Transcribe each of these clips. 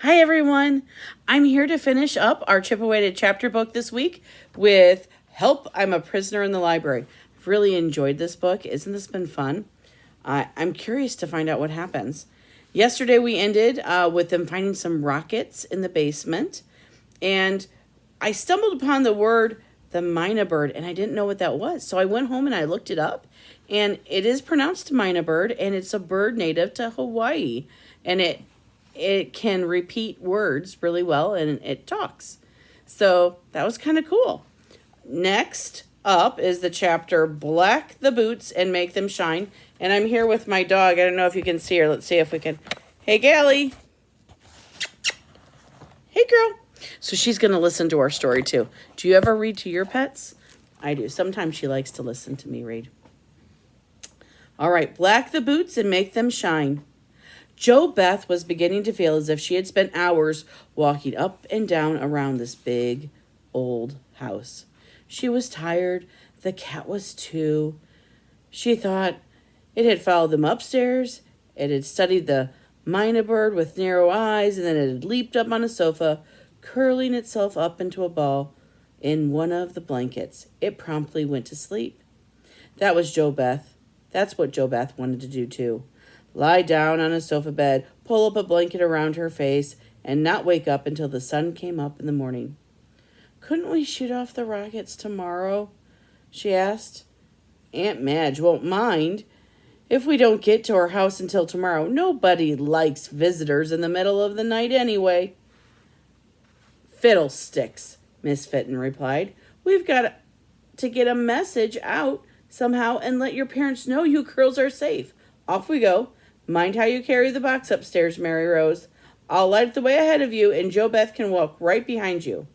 Hi, everyone. I'm here to finish up our Chippewa chapter book this week with Help, I'm a Prisoner in the Library. I've really enjoyed this book. Isn't this been fun? I'm curious to find out what happens. Yesterday, we ended with them finding some rockets in the basement, and I stumbled upon the word the myna bird, and I didn't know what that was. So I went home and I looked it up, and it is pronounced myna bird, and it's a bird native to Hawaii, and it can repeat words really well, and it talks. So that was kind of cool. Next up is the chapter Black the Boots and Make Them Shine. And I'm here with my dog. I don't know if you can see her. Let's see if we can. Hey, Gally. Hey, girl. So she's going to listen to our story, too. Do you ever read to your pets? I do. Sometimes she likes to listen to me read. All right. Black the boots and make them shine. JoBeth was beginning to feel as if she had spent hours walking up and down around this big, old house. She was tired. The cat was too. She thought it had followed them upstairs. It had studied the myna bird with narrow eyes, and then it had leaped up on a sofa, curling itself up into a ball in one of the blankets. It promptly went to sleep. That was JoBeth. That's what JoBeth wanted to do too. Lie down on a sofa bed, pull up a blanket around her face, and not wake up until the sun came up in the morning. Couldn't we shoot off the rockets tomorrow? She asked. Aunt Madge won't mind if we don't get to our house until tomorrow. Nobody likes visitors in the middle of the night anyway. Fiddlesticks, Miss Fitton replied. We've got to get a message out somehow and let your parents know you girls are safe. Off we go. Mind how you carry the box upstairs, Mary Rose. I'll light the way ahead of you, and JoBeth can walk right behind you.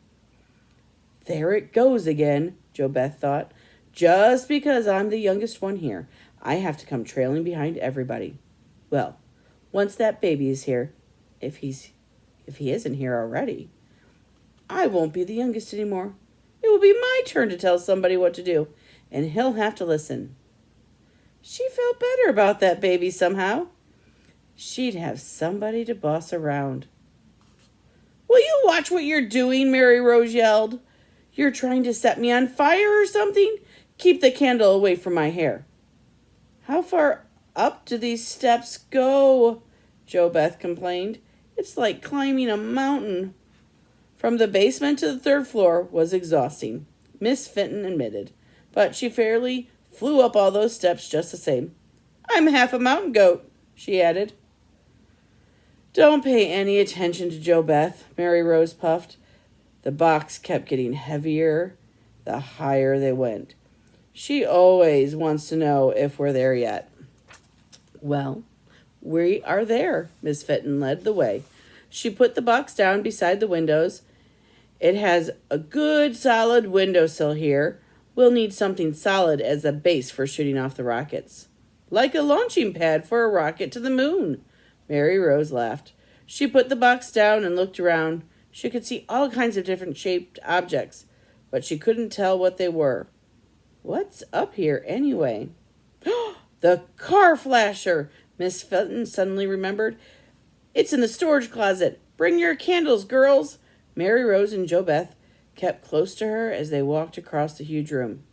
There it goes again, JoBeth thought. Just because I'm the youngest one here, I have to come trailing behind everybody. Well, once that baby is here, if he isn't here already, I won't be the youngest anymore. It will be my turn to tell somebody what to do, and he'll have to listen. She felt better about that baby somehow. She'd have somebody to boss around. Will you watch what you're doing? Mary Rose yelled. You're trying to set me on fire or something? Keep the candle away from my hair. How far up do these steps go? JoBeth complained. It's like climbing a mountain. From the basement to the third floor was exhausting, Miss Fenton admitted, but she fairly flew up all those steps just the same. I'm half a mountain goat, she added. Don't pay any attention to JoBeth, Mary Rose puffed. The box kept getting heavier the higher they went. She always wants to know if we're there yet. Well, we are there, Miss Fenton led the way. She put the box down beside the windows. It has a good solid windowsill here. We'll need something solid as a base for shooting off the rockets. Like a launching pad for a rocket to the moon, Mary Rose laughed. She put the box down and looked around. She could see all kinds of different shaped objects, but she couldn't tell what they were. What's up here anyway? The car flasher, Miss Fenton suddenly remembered. It's in the storage closet. Bring your candles, girls. Mary Rose and JoBeth kept close to her as they walked across the huge room.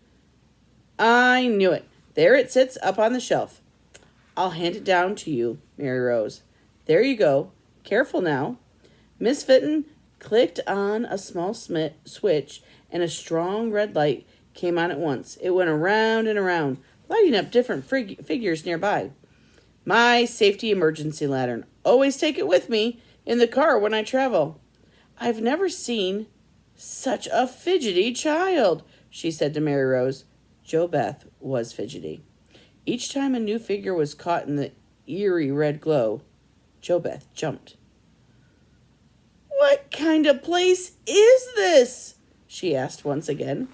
I knew it. There it sits up on the shelf. I'll hand it down to you, Mary Rose. There you go. Careful now. Miss Fenton clicked on a small switch, and a strong red light came on at once. It went around and around, lighting up different figures nearby. My safety emergency lantern. Always take it with me in the car when I travel. I've never seen such a fidgety child, she said to Mary Rose. JoBeth was fidgety. Each time a new figure was caught in the eerie red glow, JoBeth jumped. What kind of place is this? She asked once again.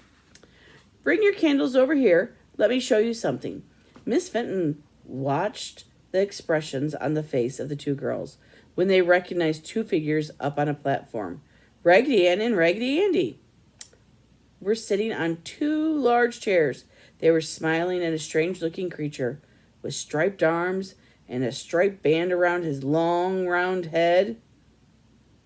Bring your candles over here. Let me show you something. Miss Fenton watched the expressions on the face of the two girls when they recognized two figures up on a platform. Raggedy Ann and Raggedy Andy were sitting on two large chairs. They were smiling at a strange-looking creature with striped arms and a striped band around his long, round head.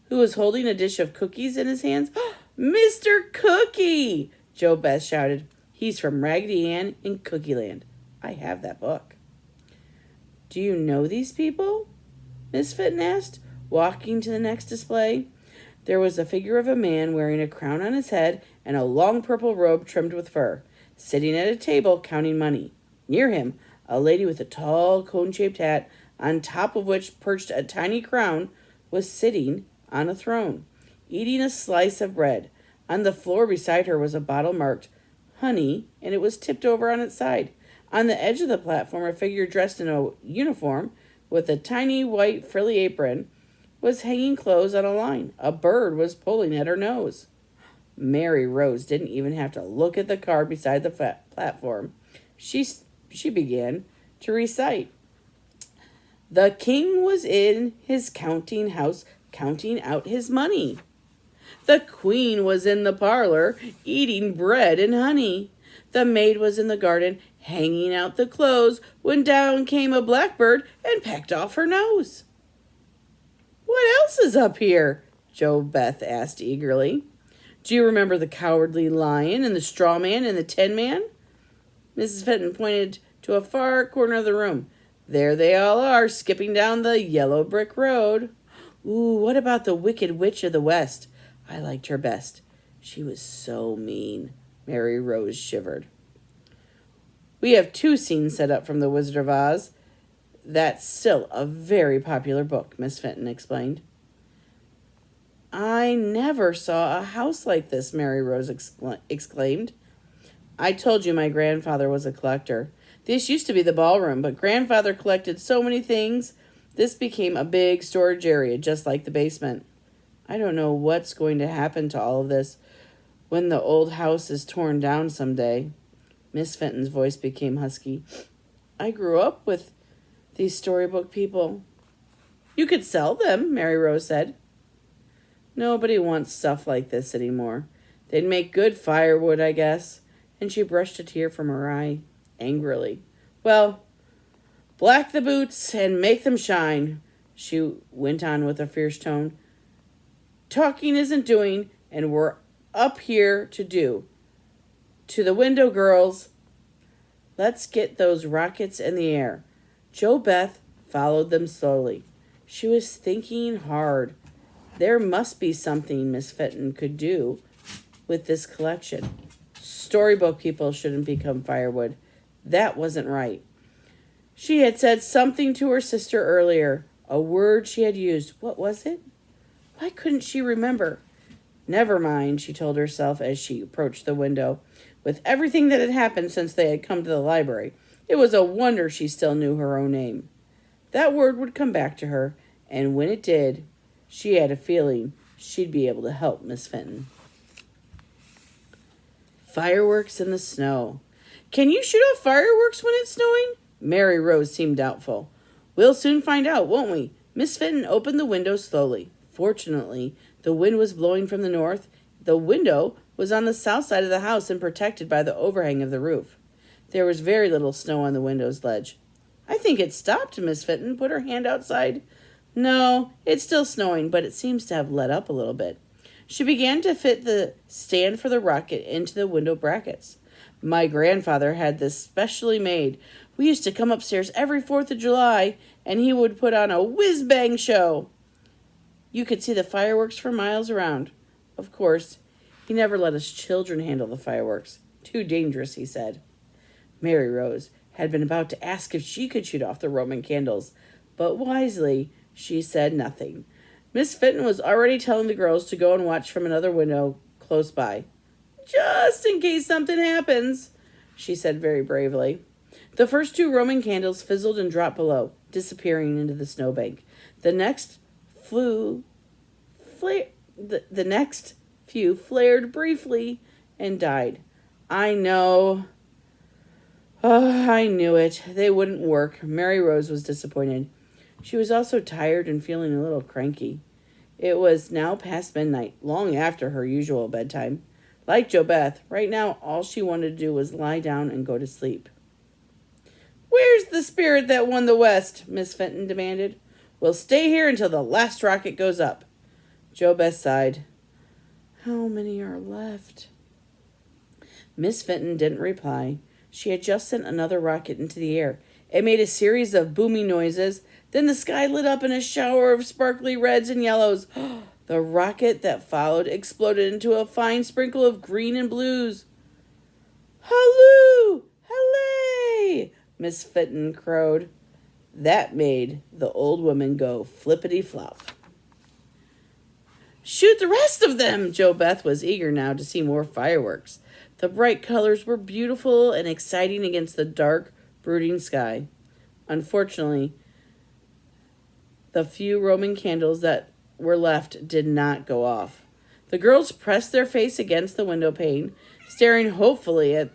who was holding a dish of cookies in his hands. Mr. Cookie! Joe Beth shouted. He's from Raggedy Ann in Cookie Land. I have that book. Do you know these people? Miss Fitton asked, walking to the next display. There was a figure of a man wearing a crown on his head and a long purple robe trimmed with fur, sitting at a table counting money. Near him, a lady with a tall cone-shaped hat, on top of which perched a tiny crown, was sitting on a throne, eating a slice of bread. On the floor beside her was a bottle marked honey, and it was tipped over on its side. On the edge of the platform, a figure dressed in a uniform with a tiny white frilly apron was hanging clothes on a line. A bird was pulling at her nose. Mary Rose didn't even have to look at the card beside the platform. She began to recite. The king was in his counting house, counting out his money. The queen was in the parlor, eating bread and honey. The maid was in the garden, hanging out the clothes, when down came a blackbird and pecked off her nose. What else is up here? Joe Beth asked eagerly. Do you remember the Cowardly Lion and the Straw Man and the Tin Man? Mrs. Fenton pointed to a far corner of the room. There they all are, skipping down the yellow brick road. Ooh, what about the Wicked Witch of the West? I liked her best. She was so mean. Mary Rose shivered. We have 2 scenes set up from The Wizard of Oz. That's still a very popular book, Miss Fenton explained. I never saw a house like this, Mary Rose exclaimed. I told you my grandfather was a collector. This used to be the ballroom, but grandfather collected so many things, this became a big storage area, just like the basement. I don't know what's going to happen to all of this when the old house is torn down someday. Miss Fenton's voice became husky. I grew up with these storybook people. You could sell them, Mary Rose said. Nobody wants stuff like this anymore. They'd make good firewood, I guess. And she brushed a tear from her eye angrily. Well, black the boots and make them shine, she went on with a fierce tone. Talking isn't doing, and we're up here to do. To the window, girls. Let's get those rockets in the air. Joe Beth followed them slowly. She was thinking hard. There must be something Miss Fenton could do with this collection. Storybook people shouldn't become firewood. That wasn't right. She had said something to her sister earlier, a word she had used. What was it? Why couldn't she remember? Never mind, she told herself as she approached the window. With everything that had happened since they had come to the library, it was a wonder she still knew her own name. That word would come back to her, and when it did, she had a feeling she'd be able to help Miss Fenton. Fireworks in the snow. Can you shoot off fireworks when it's snowing? Mary Rose seemed doubtful. We'll soon find out, won't we? Miss Fenton opened the window slowly. Fortunately, the wind was blowing from the north. The window was on the south side of the house and protected by the overhang of the roof. There was very little snow on the window's ledge. I think it stopped, Miss Fenton put her hand outside. No, it's still snowing, but it seems to have let up a little bit. She began to fit the stand for the rocket into the window brackets. My grandfather had this specially made. We used to come upstairs every 4th of July, and he would put on a whiz-bang show. You could see the fireworks for miles around. Of course, he never let us children handle the fireworks. Too dangerous, he said. Mary Rose had been about to ask if she could shoot off the Roman candles, but wisely she said nothing. Miss Fenton was already telling the girls to go and watch from another window close by. Just in case something happens, she said very bravely. The first 2 Roman candles fizzled and dropped below, disappearing into the snowbank. The next few flared briefly and died. I know. Oh, I knew it. They wouldn't work. Mary Rose was disappointed. She was also tired and feeling a little cranky. It was now past midnight, long after her usual bedtime. Like Joe Beth, right now all she wanted to do was lie down and go to sleep. Where's the spirit that won the West? Miss Fenton demanded. We'll stay here until the last rocket goes up. Jo Beth sighed. How many are left? Miss Fenton didn't reply. She had just sent another rocket into the air. It made a series of booming noises. Then the sky lit up in a shower of sparkly reds and yellows. The rocket that followed exploded into a fine sprinkle of green and blues. Halloo! Hallay! Miss Fenton crowed. That made the old woman go flippity-flop. Shoot the rest of them! Jo Beth was eager now to see more fireworks. The bright colors were beautiful and exciting against the dark, brooding sky. Unfortunately, the few Roman candles that were left did not go off. The girls pressed their face against the window pane, staring hopefully at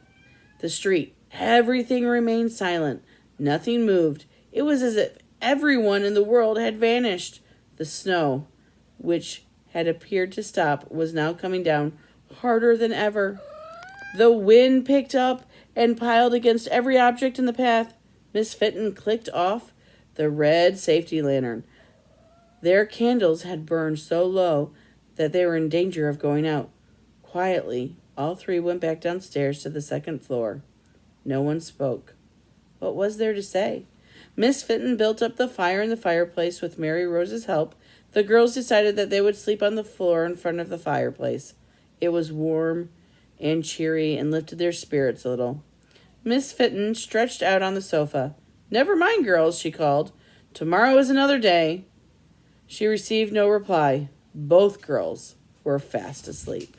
the street. Everything remained silent. Nothing moved. It was as if everyone in the world had vanished. The snow, which had appeared to stop, was now coming down harder than ever. The wind picked up and piled against every object in the path. Miss Fenton clicked off the red safety lantern. Their candles had burned so low that they were in danger of going out. Quietly, all three went back downstairs to the second floor. No one spoke. What was there to say? Miss Fenton built up the fire in the fireplace with Mary Rose's help. The girls decided that they would sleep on the floor in front of the fireplace. It was warm and cheery and lifted their spirits a little. Miss Fenton stretched out on the sofa. Never mind, girls, she called. Tomorrow is another day. She received no reply. Both girls were fast asleep.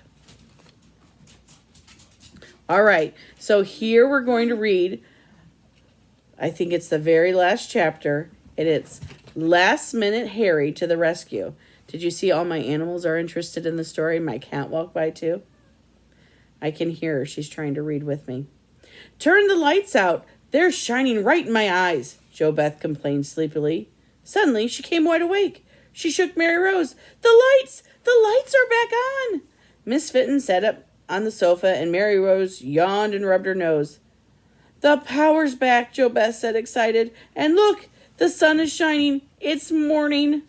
All right, so here we're going to read, I think it's the very last chapter, and it's Last Minute Harry to the Rescue. Did you see all my animals are interested in the story? My cat walked by too. I can hear her. She's trying to read with me. Turn the lights out. They're shining right in my eyes, Jo Beth complained sleepily. Suddenly, she came wide awake. She shook Mary Rose. The lights are back on. Miss Fenton sat up on the sofa, and Mary Rose yawned and rubbed her nose. The power's back, Jo Beth said, excited. And look, the sun is shining. It's morning.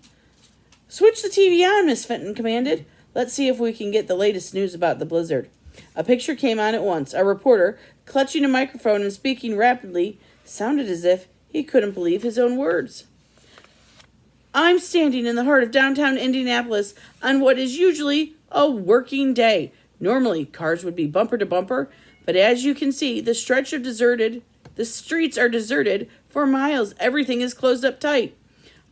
Switch the TV on, Miss Fenton commanded. Let's see if we can get the latest news about the blizzard. A picture came on at once. A reporter, clutching a microphone and speaking rapidly, sounded as if he couldn't believe his own words. I'm standing in the heart of downtown Indianapolis on what is usually a working day. Normally, cars would be bumper to bumper, but as you can see, the streets are deserted for miles. Everything is closed up tight.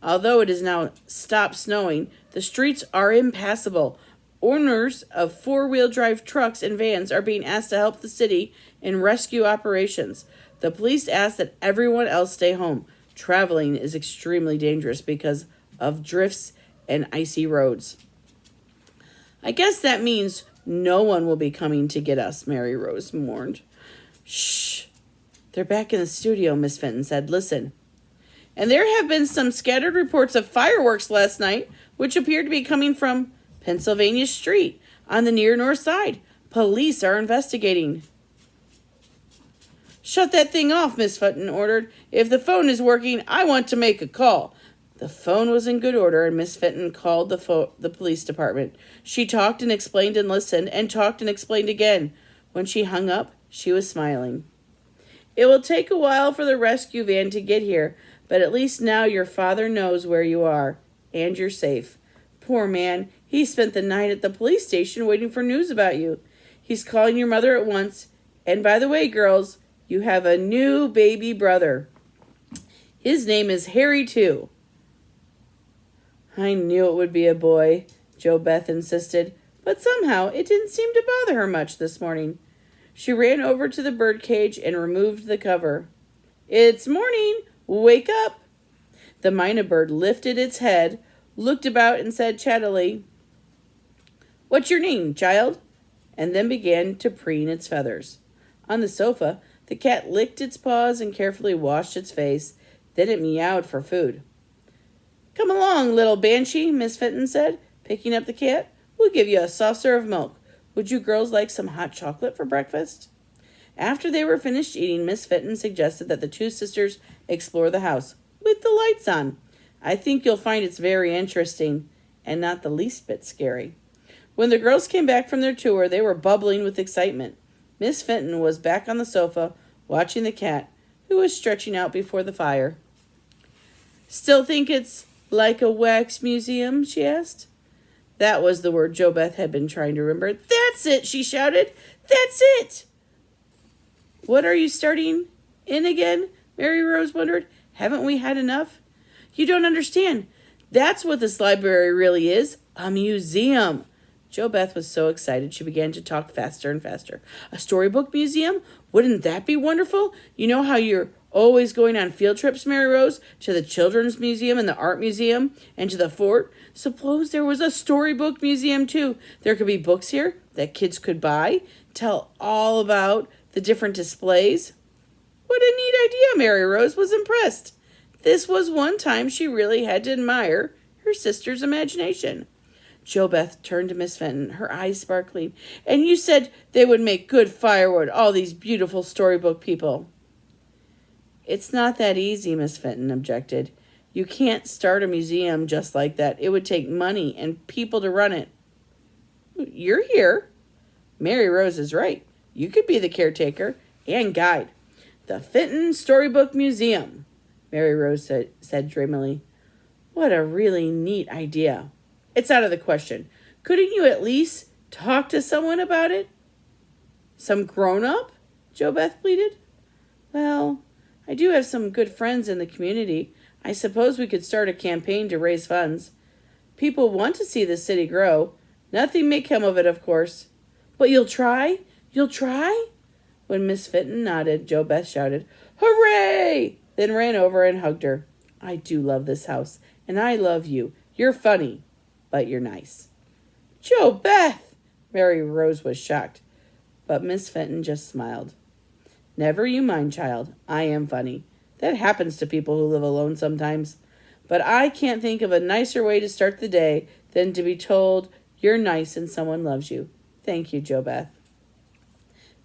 Although it has now stopped snowing, the streets are impassable. Owners of four-wheel drive trucks and vans are being asked to help the city in rescue operations. The police ask that everyone else stay home. Traveling is extremely dangerous because of drifts and icy roads. I guess that means no one will be coming to get us, Mary Rose mourned. Shh. They're back in the studio, Miss Fenton said. Listen. And there have been some scattered reports of fireworks last night, which appear to be coming from Pennsylvania Street on the near north side. Police are investigating. Shut that thing off, Miss Fenton ordered. If the phone is working, I want to make a call. The phone was in good order, and Miss Fenton called the police department. She talked and explained and listened, and talked and explained again. When she hung up, she was smiling. It will take a while for the rescue van to get here, but at least now your father knows where you are, and you're safe. Poor man, he spent the night at the police station waiting for news about you. He's calling your mother at once. And by the way, girls, you have a new baby brother. His name is Harry, too. I knew it would be a boy, Jo Beth insisted, but somehow it didn't seem to bother her much this morning. She ran over to the birdcage and removed the cover. It's morning. Wake up. The mynah bird lifted its head, looked about, and said chattily, What's your name, child? And then began to preen its feathers. On the sofa, the cat licked its paws and carefully washed its face. Then it meowed for food. Come along, little banshee, Miss Fenton said, picking up the cat. We'll give you a saucer of milk. Would you girls like some hot chocolate for breakfast? After they were finished eating, Miss Fenton suggested that the two sisters explore the house with the lights on. I think you'll find it's very interesting. and not the least bit scary. When the girls came back from their tour, they were bubbling with excitement. Miss Fenton was back on the sofa, watching the cat, who was stretching out before the fire. "Still think it's like a wax museum?" she asked. That was the word JoBeth had been trying to remember. "That's it," she shouted. "That's it!" "What are you starting in again?" Mary Rose wondered. "Haven't we had enough?" "You don't understand. That's what this library really is. A museum." JoBeth was so excited she began to talk faster and faster. "A storybook museum? Wouldn't that be wonderful? You know how you're always going on field trips, Mary Rose, to the Children's Museum and the Art Museum and to the fort? Suppose there was a storybook museum too. There could be books here that kids could buy, tell all about the different displays." What a neat idea! Mary Rose was impressed. This was one time she really had to admire her sister's imagination. JoBeth turned to Miss Fenton, her eyes sparkling. "And you said they would make good firewood, all these beautiful storybook people." "It's not that easy," Miss Fenton objected. "You can't start a museum just like that. It would take money and people to run it." "You're here." Mary Rose is right. You could be the caretaker and guide. "The Fenton Storybook Museum," Mary Rose said dreamily. "What a really neat idea." "It's out of the question. Couldn't you at least talk to someone about it?" "Some grown-up?" JoBeth pleaded. "Well, I do have some good friends in the community. I suppose we could start a campaign to raise funds. People want to see the city grow. Nothing may come of it, of course." "But you'll try? You'll try?" When Miss Fenton nodded, JoBeth shouted, "Hooray!" then ran over and hugged her. "I do love this house, and I love you. You're funny, but you're nice." "JoBeth!" Mary Rose was shocked, but Miss Fenton just smiled. "Never you mind, child. I am funny. That happens to people who live alone sometimes. But I can't think of a nicer way to start the day than to be told you're nice and someone loves you. Thank you, JoBeth."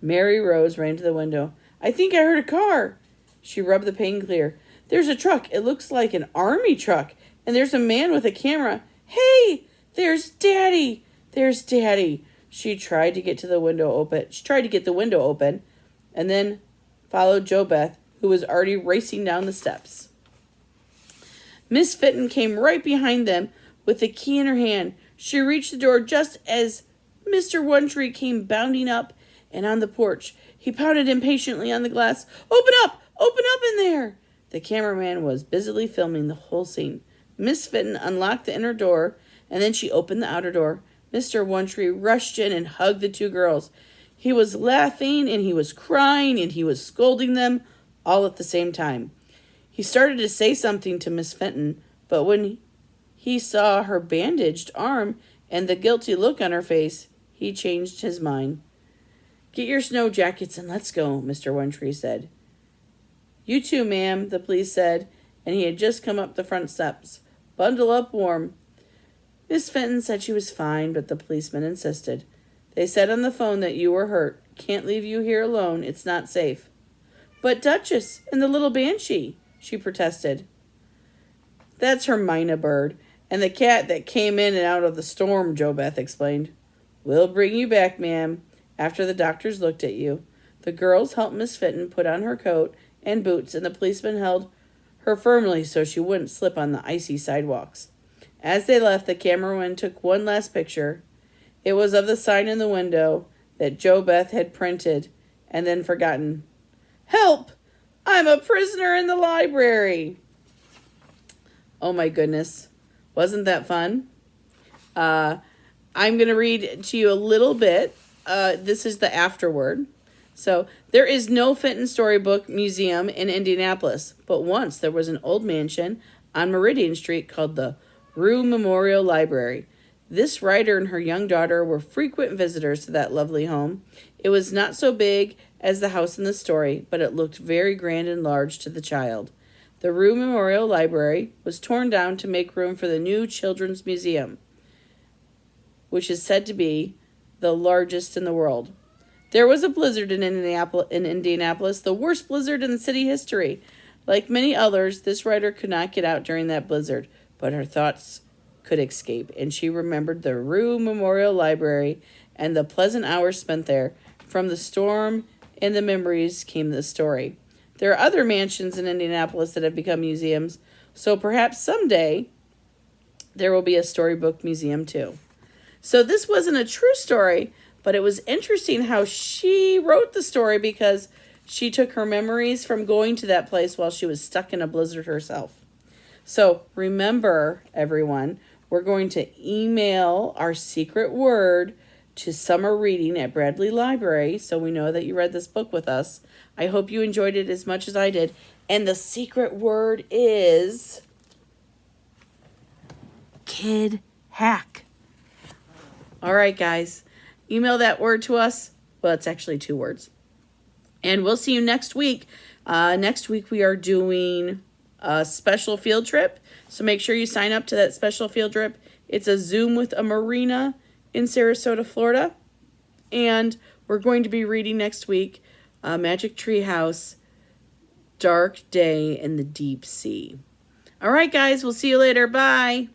Mary Rose ran to the window. "I think I heard a car." She rubbed the pane clear. "There's a truck. It looks like an army truck. And there's a man with a camera. Hey, there's Daddy. There's Daddy." She tried to get the window open, and then followed JoBeth, who was already racing down the steps. Miss Fenton came right behind them with the key in her hand. She reached the door just as Mr. One Tree came bounding up and on the porch. He pounded impatiently on the glass. Open up in there!" The cameraman was busily filming the whole scene. Miss Fenton unlocked the inner door, and then she opened the outer door. Mr. One Tree rushed in and hugged the two girls. He was laughing, and he was crying, and he was scolding them, all at the same time. He started to say something to Miss Fenton, but when he saw her bandaged arm and the guilty look on her face, he changed his mind. "Get your snow jackets and let's go," Mr. One Tree said. "You too, ma'am," the police said, and he had just come up the front steps. "Bundle up warm." Miss Fenton said she was fine, but the policeman insisted. "They said on the phone that you were hurt. Can't leave you here alone. It's not safe." "But Duchess and the little banshee," she protested. "That's Hermina Bird, and the cat that came in and out of the storm," JoBeth explained. "We'll bring you back, ma'am, after the doctors looked at you." The girls helped Miss Fenton put on her coat and boots, and the policeman held her firmly so she wouldn't slip on the icy sidewalks. As they left, the cameraman took one last picture. It was of the sign in the window that JoBeth had printed and then forgotten. "Help! I'm a prisoner in the library." Oh my goodness. Wasn't that fun? I'm going to read to you a little bit. This is the afterword. So, there is no Fenton Storybook Museum in Indianapolis, but once there was an old mansion on Meridian Street called the Rue Memorial Library. This writer and her young daughter were frequent visitors to that lovely home. It was not so big as the house in the story, but it looked very grand and large to the child. The Rue Memorial Library was torn down to make room for the new Children's Museum, which is said to be the largest in the world. There was a blizzard in Indianapolis, the worst blizzard in city history. Like many others, this writer could not get out during that blizzard, but her thoughts could escape, and she remembered the Rue Memorial Library and the pleasant hours spent there. From the storm and the memories came the story. There are other mansions in Indianapolis that have become museums, so perhaps someday there will be a storybook museum too. So this wasn't a true story, but it was interesting how she wrote the story because she took her memories from going to that place while she was stuck in a blizzard herself. So remember, everyone, we're going to email our secret word to summer reading at Bradley Library so we know that you read this book with us. I hope you enjoyed it as much as I did. And the secret word is kid hack. All right, guys. Email that word to us. Well, it's actually 2 words. And we'll see you next week. Next week we are doing a special field trip. So make sure you sign up to that special field trip. It's a Zoom with a marina in Sarasota, Florida. And we're going to be reading next week Magic Tree House, Dark Day in the Deep Sea. All right, guys. We'll see you later. Bye.